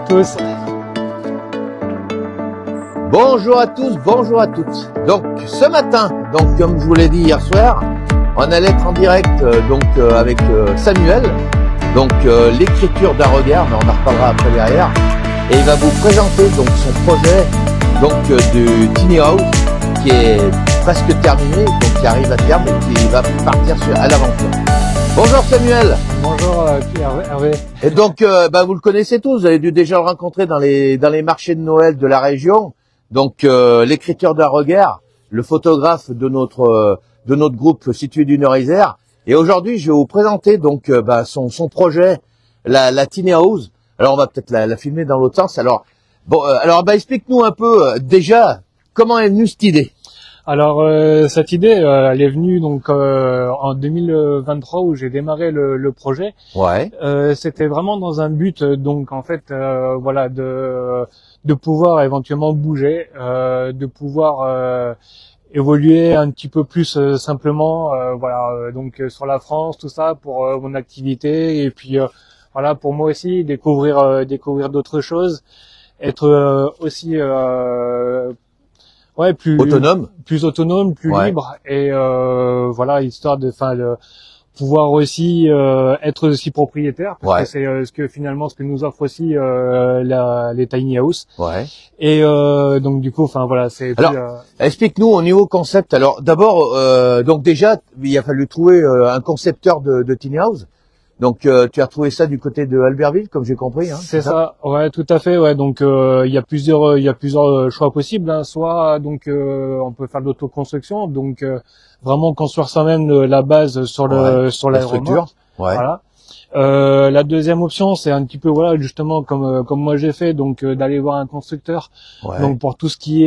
tous. Bonjour à tous, bonjour à toutes. Donc ce matin, comme je vous l'ai dit hier soir, on allait être en direct avec Samuel, l'écriture d'un regard, mais on en reparlera après derrière, et il va vous présenter donc son projet du Tiny House qui est presque terminé, donc qui arrive à terme et qui va partir à l'aventure. Bonjour Samuel. Bonjour Hervé. Et donc vous le connaissez tous, vous avez dû déjà le rencontrer dans les marchés de Noël de la région. Donc l'écriture d'un regard, le photographe de notre groupe situé du Nord-Isère. Et aujourd'hui, je vais vous présenter son projet, la Tiny House. Alors on va peut-être la filmer dans l'autre sens. Alors explique-nous un peu déjà comment est venue cette idée. Alors cette idée, elle est venue en 2023 où j'ai démarré le projet. Ouais. C'était vraiment dans un but de pouvoir éventuellement bouger, de pouvoir évoluer un petit peu plus simplement, sur la France, tout ça pour mon activité et puis pour moi aussi découvrir d'autres choses, être aussi plus autonome, plus libre et histoire de pouvoir aussi être aussi propriétaire parce que c'est ce que nous offre aussi les tiny house. Ouais. Et du coup c'est. Alors explique-nous au niveau concept. Alors d'abord déjà il a fallu trouver un concepteur de tiny house. Donc tu as retrouvé ça du côté de Albertville, comme j'ai compris, hein. C'est ça. Ouais, tout à fait. Ouais. Donc il y a plusieurs choix possibles, hein. Soit on peut faire de l'autoconstruction, donc vraiment construire soi-même la base sur la structure. Ouais. Voilà. La deuxième option, c'est un petit peu justement comme moi j'ai fait, d'aller voir un constructeur. Ouais. Donc pour tout ce qui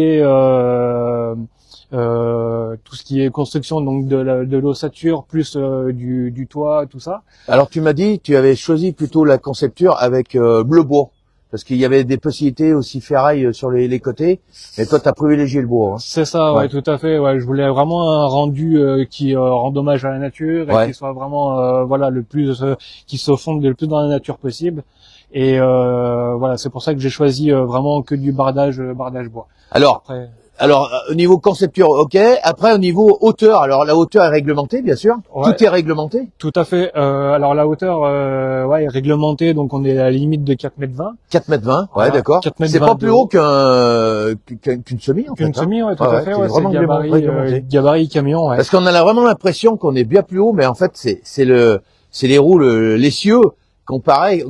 est construction de l'ossature plus du toit, tout ça. Alors tu m'as dit tu avais choisi plutôt la concepture avec bleu bois parce qu'il y avait des possibilités aussi ferraille sur les côtés, mais toi tu as privilégié le bois, hein. C'est ça, ouais, tout à fait. Ouais, je voulais vraiment un rendu qui rend hommage à la nature et qui soit vraiment le plus qui se fonde le plus dans la nature possible. Et c'est pour ça que j'ai choisi vraiment que du bardage bois. Alors, au niveau concepture, ok. Après, au niveau hauteur, alors la hauteur est réglementée, bien sûr. Ouais, tout est réglementé. Tout à fait. Alors la hauteur, est réglementée, donc on est à la limite de 4,20 m. 4,20 m, ouais, d'accord. C'est pas plus haut qu'une semi, en fait. Qu'une semi, ouais, tout à fait. Ouais, c'est vraiment gabarit camion, ouais. Parce qu'on a vraiment l'impression qu'on est bien plus haut, mais en fait, c'est les roues, l'essieu. Il paraît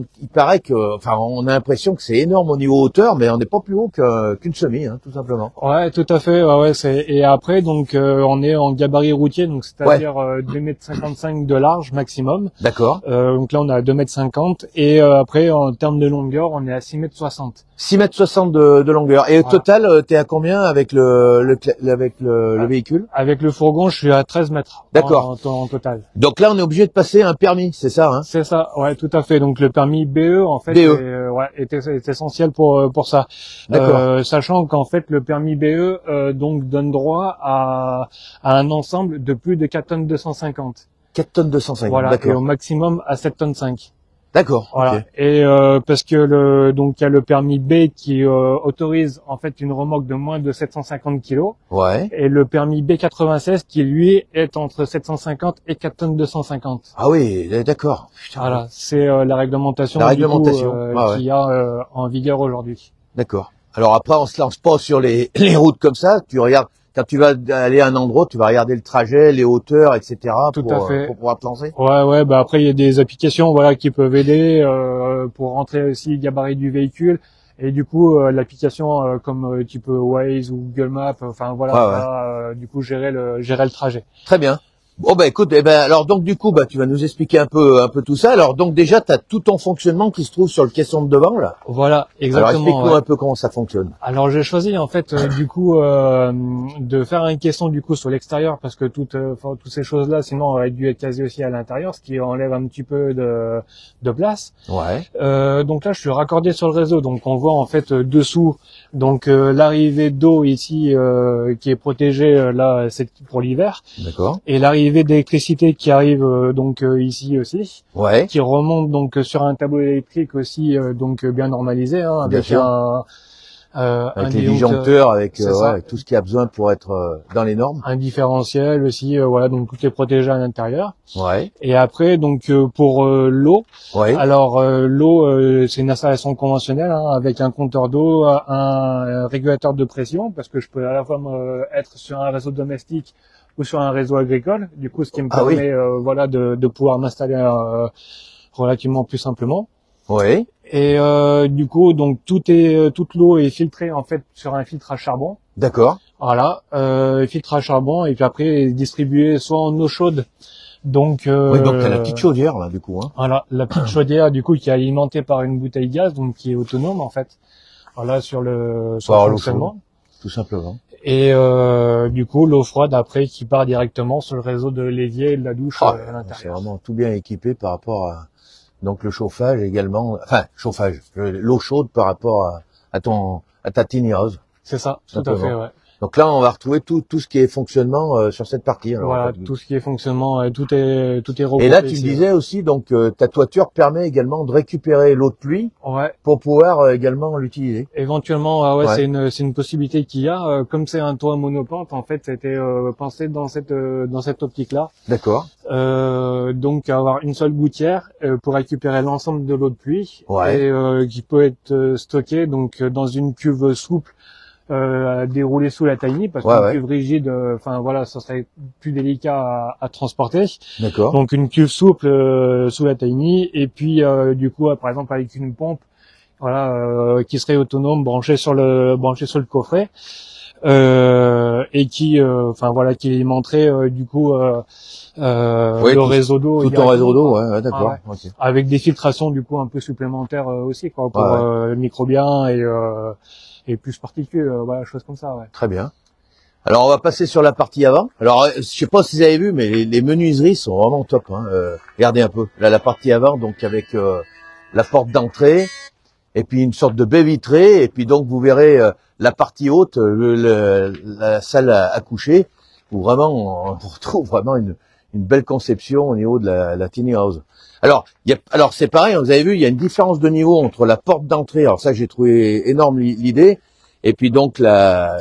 que, on a l'impression que c'est énorme au niveau hauteur, mais on n'est pas plus haut qu'une semi, hein, tout simplement. Ouais, tout à fait. Ouais, et après, on est en gabarit routier, donc c'est-à-dire 2,55 m de large maximum. D'accord. Donc là, on est à 2,50 m et après, en termes de longueur, on est à 6,60 m. 6,60 m de longueur. Et au total, t'es à combien avec le véhicule? Avec le fourgon, je suis à 13 mètres. D'accord. En total. Donc là, on est obligé de passer un permis, c'est ça, hein? C'est ça, ouais, tout à fait. Donc le permis BE, en fait, est essentiel pour ça. D'accord. Sachant qu'en fait, le permis BE donne droit à un ensemble de plus de 4 tonnes 250. 4 tonnes 250. Voilà. D'accord. Et au maximum à 7 tonnes 5. D'accord. Voilà. Okay. Et parce que il y a le permis B qui autorise en fait une remorque de moins de 750 kg. Ouais. Et le permis B96 qui lui est entre 750 et 4 tonnes 250. Ah oui, d'accord. Voilà, c'est la réglementation, qu'il y a en vigueur aujourd'hui. D'accord. Alors après, on se lance pas sur les routes comme ça. Tu regardes. Quand tu vas aller à un endroit, tu vas regarder le trajet, les hauteurs, etc. Tout à fait. Pour pouvoir te lancer. Ouais. Après, il y a des applications, qui peuvent aider pour rentrer aussi le gabarit du véhicule. Et du coup, l'application comme type Waze ou Google Maps, du coup, gérer le trajet. Très bien. Bon écoute, alors donc du coup tu vas nous expliquer un peu tout ça. Alors donc déjà tu as tout ton fonctionnement qui se trouve sur le caisson de devant là. Voilà, exactement. Alors explique-nous un peu comment ça fonctionne. Alors j'ai choisi en fait de faire un caisson du coup sur l'extérieur parce que toutes ces choses-là sinon auraient dû être casées aussi à l'intérieur, ce qui enlève un petit peu de place. Ouais. Donc là je suis raccordé sur le réseau, donc on voit en fait dessous l'arrivée d'eau ici qui est protégée là c'est pour l'hiver. D'accord. Et l'arrivée dérivés d'électricité qui arrivent donc ici aussi, Ouais. qui remontent donc sur un tableau électrique aussi donc bien normalisé, hein, Bien avec sûr. un Avec les disjoncteur, disjoncteurs, avec, c'est ouais, ça. avec tout ce qu'il y a besoin pour être dans les normes. Un différentiel aussi, voilà, donc tout est protégé à l'intérieur. Ouais. Et après, donc pour l'eau, Ouais. alors l'eau, c'est une installation conventionnelle hein, avec un compteur d'eau, un régulateur de pression, parce que je peux à la fois être sur un réseau domestique ou sur un réseau agricole. Du coup, ce qui me Ah oui. permet, voilà, de pouvoir m'installer relativement plus simplement. Ouais. Et du coup, donc toute l'eau est filtrée en fait sur un filtre à charbon. D'accord. Voilà, filtre à charbon et puis après distribué soit en eau chaude. Donc Oui, donc t'as la petite chaudière là, du coup. Hein. voilà, la petite chaudière du coup qui est alimentée par une bouteille gaz, donc qui est autonome en fait. Voilà sur le Par l'eau fonctionnement. Tout simplement. Et du coup l'eau froide après qui part directement sur le réseau de l'évier et de la douche à C'est l'intérieur. vraiment tout bien équipé par rapport à donc le chauffage également. Enfin, chauffage, l'eau chaude par rapport à ta tiny house. C'est ça, tout à Simplement. fait, ouais. Donc là, on va retrouver tout ce qui est fonctionnement sur cette partie. Alors, Voilà, en fait, tout ce qui est fonctionnement, tout est regroupé. et là, tu me ici, disais aussi, donc ta toiture permet également de récupérer l'eau de pluie ouais. pour pouvoir également l'utiliser. Éventuellement, ouais, Ouais. c'est une possibilité qu'il y a. Comme c'est un toit monopente, en fait, c'était pensé dans cette optique-là. D'accord. Donc avoir une seule gouttière pour récupérer l'ensemble de l'eau de pluie Ouais. et qui peut être stockée donc dans une cuve souple à dérouler sous la tiny parce Ouais, qu'une ouais. cuve rigide, enfin voilà, ça serait plus délicat à transporter. D'accord. Donc une cuve souple sous la tiny et puis du coup par exemple avec une pompe voilà qui serait autonome branchée sur le coffret et qui enfin voilà qui alimenterait du coup Oui, le réseau d'eau Tout ton réseau d'eau, directement, ouais, d'accord. Ah ouais. Ok. avec des filtrations du coup un peu supplémentaires aussi quoi pour Ouais, microbiens et plus particules voilà choses comme ça ouais. Très bien. Alors, on va passer sur la partie avant. Alors, je sais pas si vous avez vu, mais les menuiseries sont vraiment top. Hein. Regardez un peu. Là, la partie avant, donc avec la porte d'entrée, et puis une sorte de baie vitrée, et puis donc vous verrez la partie haute, la salle à coucher, où vraiment on retrouve vraiment une belle conception au niveau de la tiny house. Alors, alors c'est pareil, vous avez vu, il y a une différence de niveau entre la porte d'entrée. Alors ça, j'ai trouvé énorme l'idée, et puis donc la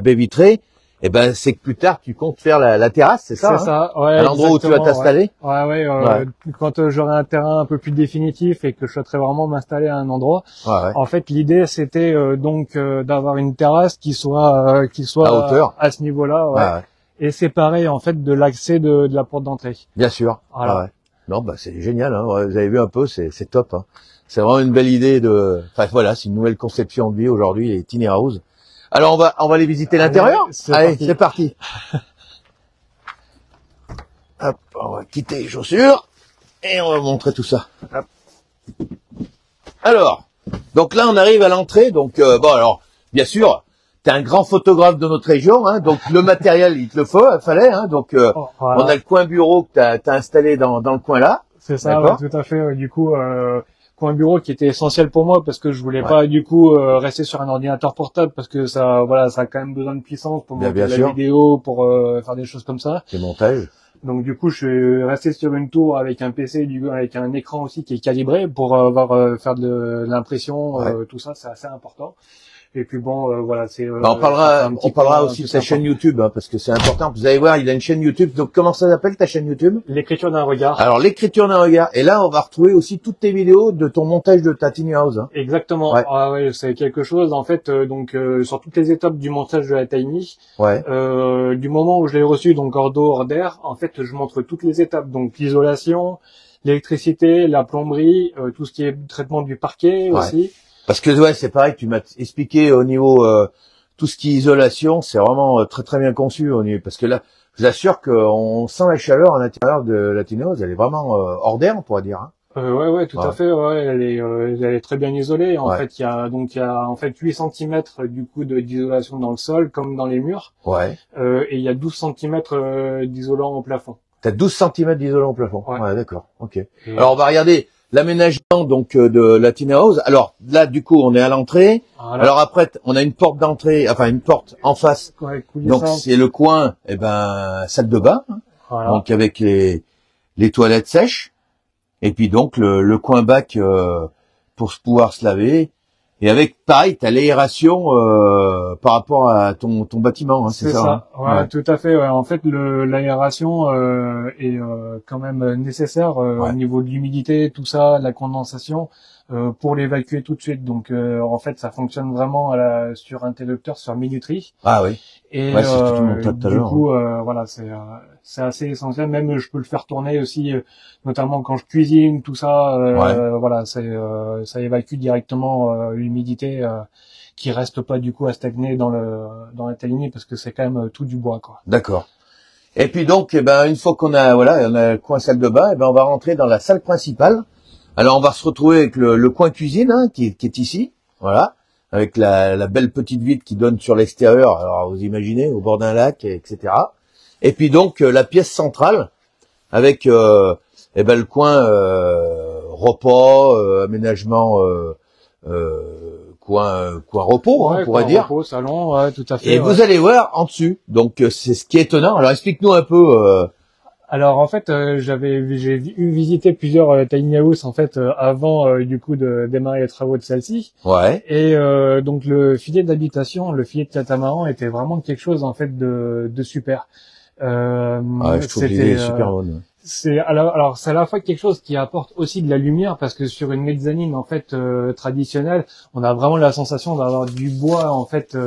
baie vitrée. Et ben, c'est que plus tard, tu comptes faire la terrasse, c'est ça? C'est ça, ouais. À l'endroit où tu vas exactement, t'installer? Ouais. Quand j'aurai un terrain un peu plus définitif et que je souhaiterais vraiment m'installer à un endroit, Ouais. en fait, l'idée c'était donc d'avoir une terrasse qui soit À hauteur. à ce niveau-là, ouais, Ouais. et séparée en fait de l'accès de la porte d'entrée. Bien sûr. Voilà. Ouais. Non, bah c'est génial. Hein. Ouais, vous avez vu un peu, c'est top. Hein. C'est vraiment une belle idée de. Enfin voilà, c'est une nouvelle conception de vie aujourd'hui, les tiny houses. Alors on va aller visiter l'intérieur. Allez, c'est parti. Hop, on va quitter les chaussures et on va montrer tout ça. Hop. Alors, donc là on arrive à l'entrée. Donc bon alors, bien sûr. T'es un grand photographe de notre région, hein, donc le matériel, il te le fallait, hein, donc Voilà. on a le coin bureau que t'as installé dans le coin là. C'est ça, ouais, tout à fait. Ouais. Du coup, coin bureau qui était essentiel pour moi parce que je voulais pas du coup rester sur un ordinateur portable parce que ça, voilà, ça a quand même besoin de puissance pour monter la vidéo, pour faire des choses comme ça. Des montages. Donc du coup, je suis resté sur une tour avec un PC, avec un écran aussi qui est calibré pour avoir faire de l'impression, tout ça, c'est assez important. Et puis bon, voilà, c'est. On parlera aussi de sa chaîne YouTube, hein, parce que c'est important. Vous allez voir, il a une chaîne YouTube. Donc comment ça s'appelle ta chaîne YouTube? L'écriture d'un regard. Alors l'écriture d'un regard. Et là, on va retrouver aussi toutes tes vidéos de ton montage de ta tiny house. Hein. Exactement. Ouais. Ah ouais, c'est quelque chose. En fait, donc sur toutes les étapes du montage de la tiny, du moment où je l'ai reçu, donc hors d'eau, hors d'air, en fait, je montre toutes les étapes. Donc l'isolation, l'électricité, la plomberie, tout ce qui est traitement du parquet aussi. Parce que ouais, c'est pareil, tu m'as expliqué au niveau tout ce qui est isolation, c'est vraiment très très bien conçu au niveau, parce que là, je vous assure qu'on sent la chaleur à l'intérieur de la tiny house, elle est vraiment hors d'air, on pourrait dire. Hein. Ouais, tout à fait. Ouais, elle est très bien isolée. En fait, il y a en fait 8 cm du coup d'isolation dans le sol comme dans les murs. Ouais. Et il y a 12 cm d'isolant au plafond. T'as 12 cm d'isolant au plafond. Ouais, d'accord. OK. Alors on va regarder l'aménagement donc de la tiny house. Alors là, du coup, on est à l'entrée. Voilà. Alors après, on a une porte d'entrée, enfin une porte en face. Ouais, donc c'est le coin, salle de bain. Hein. Voilà. Donc avec les toilettes sèches. Et puis donc le coin bac pour pouvoir se laver. Et avec, pareil, t'as l'aération par rapport à ton bâtiment, hein, c'est ça, hein. Ouais, tout à fait. Ouais. En fait, l'aération est quand même nécessaire au niveau de l'humidité, tout ça, la condensation, pour l'évacuer tout de suite. Donc, en fait, ça fonctionne vraiment sur interrupteur, sur minuterie. Ah oui. Et c'est ce que tu montres tout à l'heure. Du coup, voilà, c'est assez essentiel. Même, je peux le faire tourner aussi, notamment quand je cuisine, tout ça. Voilà, ça évacue directement l'humidité qui reste pas du coup à stagner dans la taligny parce que c'est quand même tout du bois, quoi. D'accord. Et puis donc, une fois qu'on a le coin salle de bain, on va rentrer dans la salle principale. Alors on va se retrouver avec le coin cuisine qui est ici, voilà, avec la belle petite vitre qui donne sur l'extérieur. Alors vous imaginez, au bord d'un lac, etc. Et puis donc la pièce centrale avec le coin repas, aménagement, coin repos, on pourrait dire. Repos, salon, ouais, tout à fait. Et vous allez voir en dessus. Donc c'est ce qui est étonnant. Alors explique-nous un peu. Alors en fait, j'ai visité plusieurs tiny house en fait avant du coup de démarrer les travaux de celle-ci. Ouais. Et donc le filet d'habitation, le filet de catamaran était vraiment quelque chose en fait de super. Je trouve l'idée est super bonne. Alors c'est à la fois quelque chose qui apporte aussi de la lumière parce que sur une mezzanine en fait traditionnelle, on a vraiment la sensation d'avoir du bois en fait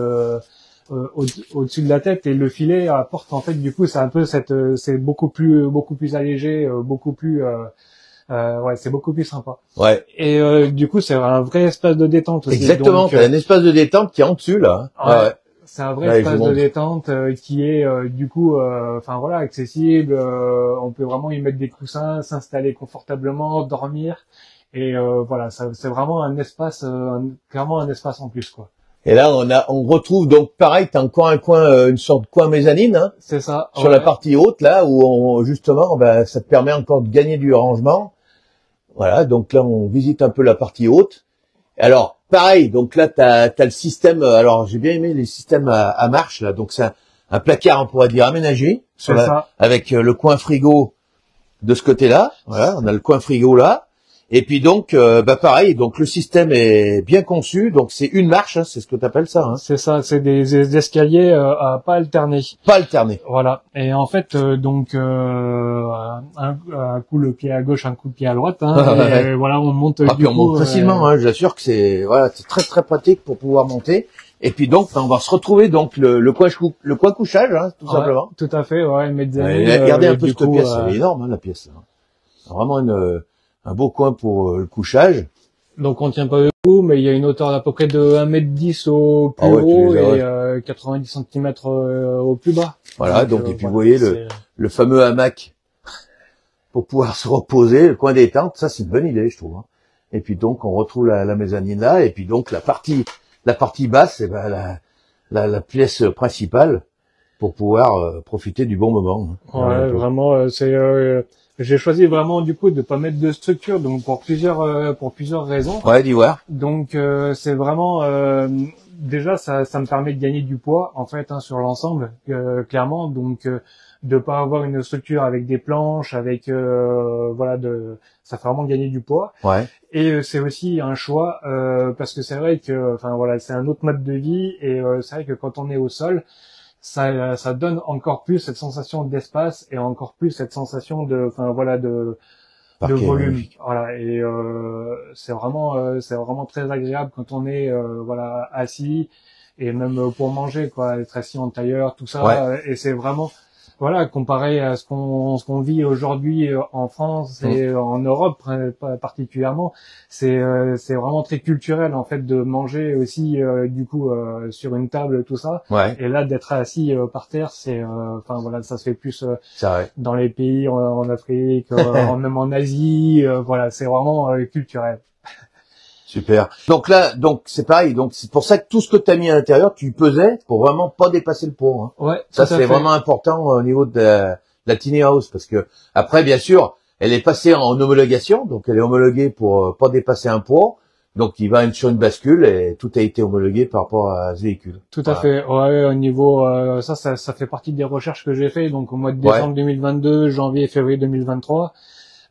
au-dessus de la tête, et le filet apporte en fait du coup c'est un peu c'est beaucoup plus allégé, beaucoup plus c'est beaucoup plus sympa. Ouais. Et du coup c'est un vrai espace de détente aussi. Exactement, t'as un espace de détente qui est en dessus là. Ouais. C'est un vrai espace de détente qui est du coup accessible. On peut vraiment y mettre des coussins, s'installer confortablement, dormir, et voilà, c'est vraiment un espace, clairement un espace en plus, quoi. Et là on retrouve donc pareil, t'as encore un coin, une sorte de coin mezzanine, hein. C'est ça. Sur la partie haute là où justement ça te permet encore de gagner du rangement. Voilà, donc là on visite un peu la partie haute. Alors pareil, donc là t'as le système. Alors j'ai bien aimé les systèmes à marche là. Donc c'est un placard, on pourrait dire aménagé avec le coin frigo de ce côté-là. Voilà, on a le coin frigo là. Et puis donc pareil, donc le système est bien conçu. Donc c'est une marche, hein, c'est ce que t'appelles ça. Hein. C'est ça, c'est des escaliers à pas alterner. Pas alterner. Voilà. Et en fait un coup le pied à gauche, un coup le pied à droite. Hein, et voilà, on monte. Puis on monte facilement. Hein, j'assure que c'est très très pratique pour pouvoir monter. Et puis donc on va se retrouver donc le coin couchage, hein, tout simplement. Tout à fait. Ouais. Regardez un peu cette pièce, elle est énorme, hein, la pièce. Hein. Vraiment un beau coin pour le couchage. Donc on tient pas debout, mais il y a une hauteur d'à peu près de 1m10 au plus haut et 90 cm au plus bas. Voilà, donc et puis vous voyez le fameux hamac pour pouvoir se reposer, le coin détente, ça c'est une bonne idée je trouve. Hein. Et puis donc on retrouve la mezzanine là, et puis donc la partie basse, c'est la pièce principale pour pouvoir profiter du bon moment. Hein. Ouais, vraiment j'ai choisi vraiment du coup de pas mettre de structure, donc pour plusieurs raisons. Ouais, d'y voir. Donc c'est vraiment déjà ça me permet de gagner du poids en fait sur l'ensemble clairement, donc de pas avoir une structure avec des planches, avec ça fait vraiment gagner du poids. Ouais. Et c'est aussi un choix parce que c'est vrai que c'est un autre mode de vie, et c'est vrai que quand on est au sol, ça donne encore plus cette sensation d'espace et encore plus cette sensation de volume. Voilà, et c'est vraiment très agréable quand on est assis, et même pour manger, quoi, être assis en tailleur, tout ça. Et c'est vraiment comparé à ce qu'on vit aujourd'hui en France et en Europe particulièrement, c'est vraiment très culturel en fait de manger aussi sur une table, tout ça. Ouais. Et là d'être assis par terre, c'est ça se fait plus dans les pays en Afrique, même en Asie, c'est vraiment culturel. Super. Donc là, c'est pareil. Donc c'est pour ça que tout ce que tu as mis à l'intérieur, tu pesais pour vraiment pas dépasser le poids. Hein. Ouais. Ça c'est vraiment important au niveau de la tiny house, parce que après, bien sûr, elle est passée en homologation, donc elle est homologuée pour pas dépasser un poids. Donc il va sur une bascule et tout a été homologué par rapport à ce véhicule. Tout à fait. Ouais, au niveau ça fait partie des recherches que j'ai fait. Donc au mois de décembre 2022, janvier et février 2023,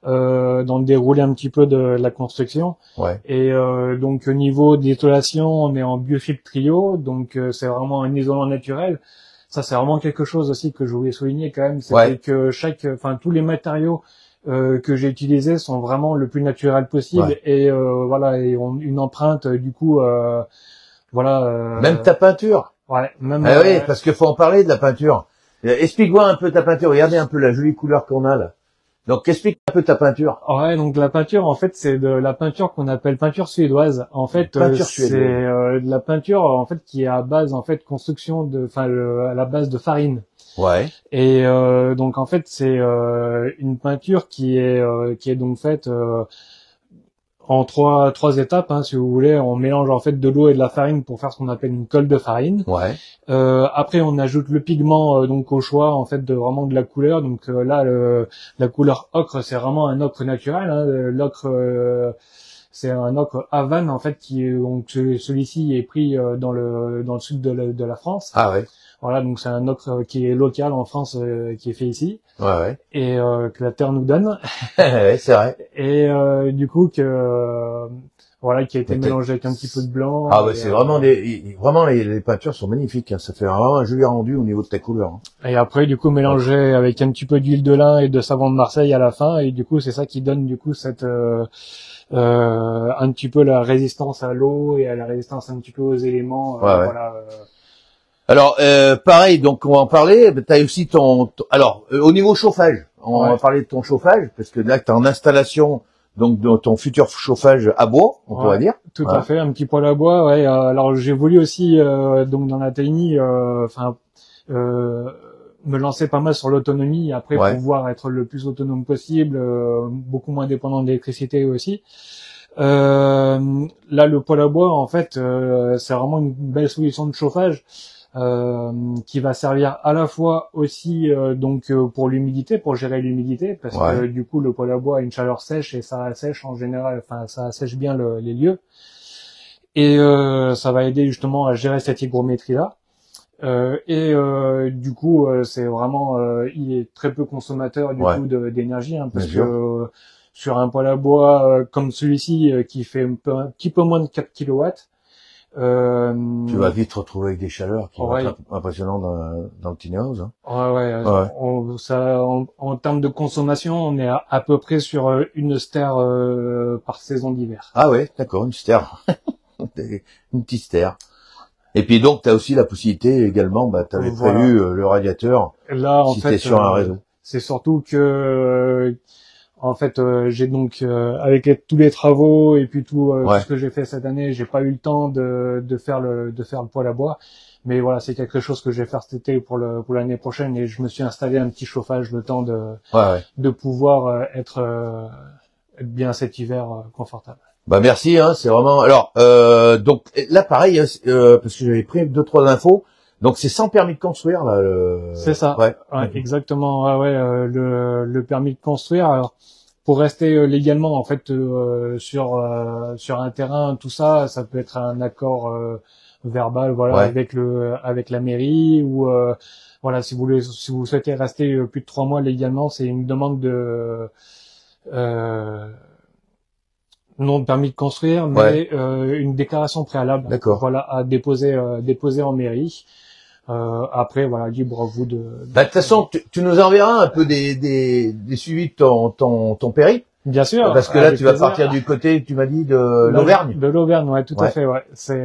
dans le déroulé un petit peu de la construction. Ouais. Et donc au niveau d'isolation, on est en biofiltre trio, donc c'est vraiment un isolant naturel. Ça c'est vraiment quelque chose aussi que je voulais souligner quand même, c'est que tous les matériaux que j'ai utilisés sont vraiment le plus naturel possible et voilà, et ont une empreinte du coup voilà. Même ta peinture. Ouais, même. Oui, parce qu'il faut en parler de la peinture. Explique-moi un peu ta peinture. Regardez un peu la jolie couleur qu'on a là. Donc explique un peu ta peinture. Ouais, donc la peinture en fait c'est de la peinture qu'on appelle peinture suédoise. En fait, c'est de la peinture en fait qui est à base en fait construction de, à la base de farine. Ouais. Et donc en fait c'est une peinture qui est donc faite en trois étapes, hein, si vous voulez. On mélange en fait de l'eau et de la farine pour faire ce qu'on appelle une colle de farine. Ouais. Après on ajoute le pigment donc au choix en fait de vraiment de la couleur. Donc là la couleur ocre c'est vraiment un ocre naturel. Hein. L'ocre c'est un ocre Havane en fait donc celui-ci est pris dans le sud de la France. Ah ouais. Voilà, donc c'est un ocre qui est local en France, qui est fait ici. Ouais. Et que la terre nous donne. Ouais, c'est vrai. Et du coup voilà, qui a été mélangé avec un petit peu de blanc. Ah ouais, c'est vraiment les peintures sont magnifiques. Hein. Ça fait vraiment un joli rendu au niveau de ta couleur. Hein. Et après, du coup, mélangé avec un petit peu d'huile de lin et de savon de Marseille à la fin. Et du coup, c'est ça qui donne du coup cette un petit peu la résistance à l'eau et à la résistance un petit peu aux éléments. Voilà. Alors, pareil, donc on va en parler. T'as aussi alors, au niveau chauffage, on va parler de ton chauffage, parce que là, t'es en installation, donc de ton futur chauffage à bois, on pourrait dire. Tout à fait, un petit poêle à bois, ouais. Alors, j'ai voulu aussi, donc dans la TNI, me lancer pas mal sur l'autonomie, après pouvoir être le plus autonome possible, beaucoup moins dépendant d'électricité aussi. Là, le poêle à bois, en fait, c'est vraiment une belle solution de chauffage. Qui va servir à la fois aussi donc pour l'humidité, pour gérer l'humidité, parce que du coup le poêle à bois a une chaleur sèche et ça assèche en général, ça assèche bien les lieux, et ça va aider justement à gérer cette hygrométrie là. Du coup c'est vraiment il est très peu consommateur du coup d'énergie, hein, parce que sur un poêle à bois comme celui-ci qui fait un petit peu moins de 4 kilowatts, tu vas vite retrouver avec des chaleurs qui vont être impressionnantes dans le tiny house. Hein. En termes de consommation, on est à peu près sur une stère par saison d'hiver. Ah ouais, d'accord, une stère. Une petite stère. Et puis donc, tu as aussi la possibilité également, tu avais prévu le radiateur. Là, en si fait, sur un réseau. C'est surtout que en fait, j'ai donc avec tous les travaux et puis tout ce que j'ai fait cette année, j'ai pas eu le temps de faire le poêle à bois. Mais voilà, c'est quelque chose que je vais faire cet été pour l'année prochaine, et je me suis installé un petit chauffage le temps de pouvoir être bien cet hiver confortable. Bah merci, hein, c'est vraiment. Alors donc là pareil, parce que j'avais pris 2-3 infos. Donc c'est sans permis de construire là. C'est ça. Ouais, exactement. Le permis de construire. Alors pour rester légalement en fait sur un terrain, tout ça, ça peut être un accord verbal, avec la mairie, ou voilà, si vous souhaitez rester plus de 3 mois légalement, c'est une demande de non de permis de construire, mais une déclaration préalable. D'accord. Voilà, à déposer en mairie. Après, voilà, libre à vous de toute façon, tu nous enverras un peu des suivis de ton périple. Bien sûr. Parce que là, tu vas partir du côté, tu m'as dit, de l'Auvergne. De l'Auvergne, ouais, tout à fait, ouais. C'est,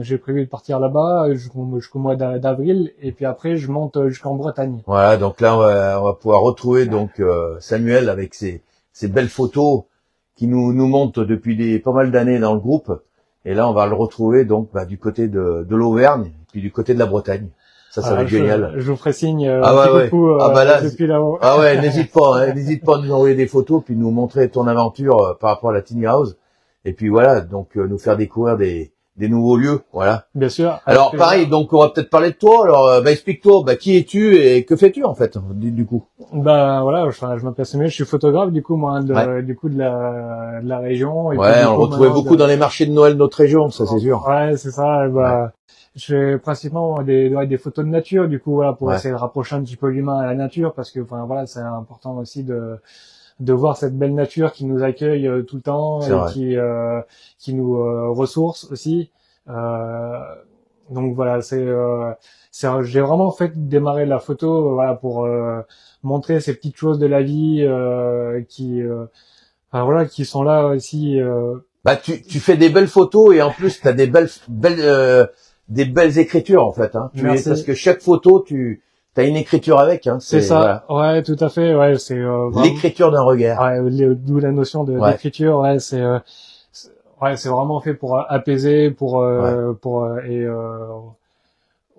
j'ai prévu de partir là-bas jusqu'au mois d'avril, et puis après, je monte jusqu'en Bretagne. Voilà, donc là, on va pouvoir retrouver donc Samuel avec ses belles photos qui nous montent depuis pas mal d'années dans le groupe. Et là, on va le retrouver donc du côté de l'Auvergne, puis du côté de la Bretagne. Ça va être génial. Je vous ferai signe beaucoup depuis là-haut. Ah ouais, n'hésite pas à nous envoyer des photos, puis nous montrer ton aventure par rapport à la tiny house. Et puis voilà, donc nous faire découvrir des nouveaux lieux, voilà. Bien sûr. Alors pareil, donc on va peut-être parler de toi. Alors explique-toi, qui es-tu et que fais-tu en fait du coup? Voilà, je m'appelle Samuel, je suis photographe du coup moi Ouais. du coup de la région. Et Ouais, puis, du on le coup, retrouvait beaucoup dans les marchés de Noël de notre région, ça c'est sûr. Ouais, c'est ça. Je fais principalement des photos de nature, du coup voilà, pour Ouais. essayer de rapprocher un petit peu l'humain à la nature, parce que enfin voilà, c'est important aussi de voir cette belle nature qui nous accueille tout le temps C'est et vrai. qui nous ressource aussi. Donc voilà, j'ai vraiment fait démarrer la photo voilà pour montrer ces petites choses de la vie enfin, voilà, qui sont là aussi. Tu fais des belles photos et en plus t'as des belles écritures en fait. Hein. Merci. Parce que chaque photo, t'as une écriture avec. Hein. C'est ça. Voilà. Ouais, tout à fait. Ouais, c'est vraiment... L'écriture d'un regard. Ouais, d'où la notion d'écriture. Ouais, c'est vraiment fait pour apaiser, pour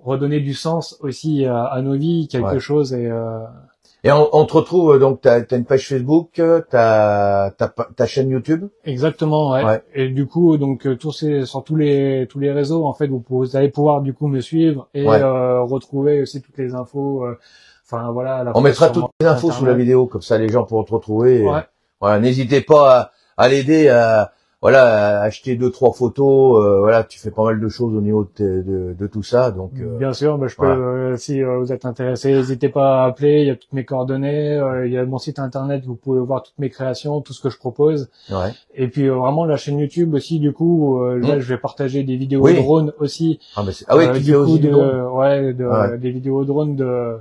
redonner du sens aussi à nos vies, quelque chose. Et on te retrouve donc t'as une page Facebook, ta chaîne YouTube. Exactement, ouais. Ouais. Et du coup, donc sur tous les réseaux, en fait, vous allez pouvoir du coup me suivre et retrouver aussi toutes les infos. Enfin voilà. On mettra toutes les infos sous la vidéo, comme ça les gens pourront te retrouver. Ouais. Voilà, n'hésitez pas à l'aider à acheter 2-3 photos. Voilà, tu fais pas mal de choses au niveau de tout ça. Donc bien sûr, je peux si vous êtes intéressé, n'hésitez pas à appeler. Il y a toutes mes coordonnées. Il y a mon site internet. Vous pouvez voir toutes mes créations, tout ce que je propose. Ouais. Et puis vraiment la chaîne YouTube aussi. Du coup, là, je vais partager des vidéos drones aussi. Tu fais aussi du drone. Des vidéos drones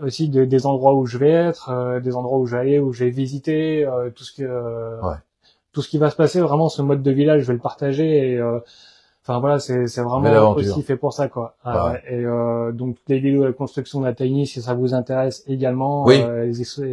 aussi des endroits où je vais être, des endroits où j'allais, où j'ai visité, tout ce qui va se passer, vraiment ce mode de village, je vais le partager et enfin voilà, c'est vraiment aussi fait pour ça quoi. Et donc toutes les vidéos de construction de la Tiny, si ça vous intéresse également. Oui.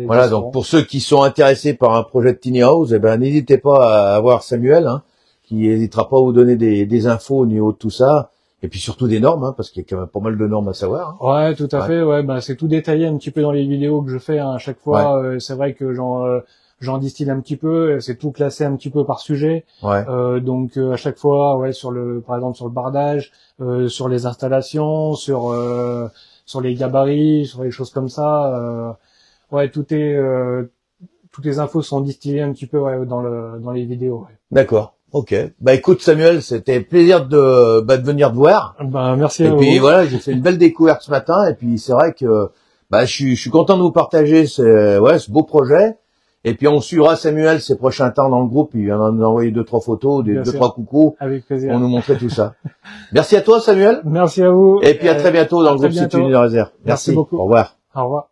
Voilà, donc pour ceux qui sont intéressés par un projet de Tiny House, n'hésitez pas à voir Samuel, hein, qui n'hésitera pas à vous donner des infos au niveau de tout ça. Et puis surtout des normes, hein, parce qu'il y a quand même pas mal de normes à savoir. Hein. Ouais, tout à fait. Ouais, c'est tout détaillé un petit peu dans les vidéos que je fais. Hein, à chaque fois, c'est vrai que j'en distille un petit peu. C'est tout classé un petit peu par sujet. Ouais. Donc à chaque fois, par exemple sur le bardage, sur les installations, sur les gabarits, sur les choses comme ça. Toutes les infos sont distillées un petit peu dans les vidéos. Ouais. D'accord. Ok. Écoute Samuel, c'était plaisir de venir te voir. Merci à vous. Et puis voilà, j'ai fait une belle découverte ce matin et puis c'est vrai que je suis content de vous partager ce beau projet. Et puis on suivra Samuel ces prochains temps dans le groupe, il vient nous envoyer 2-3 photos, 2-3 coucous. Avec plaisir. Pour nous montrer tout ça. Merci à toi Samuel. Merci à vous. Et puis à très bientôt dans le groupe C'est une réserve. Merci beaucoup. Au revoir. Au revoir.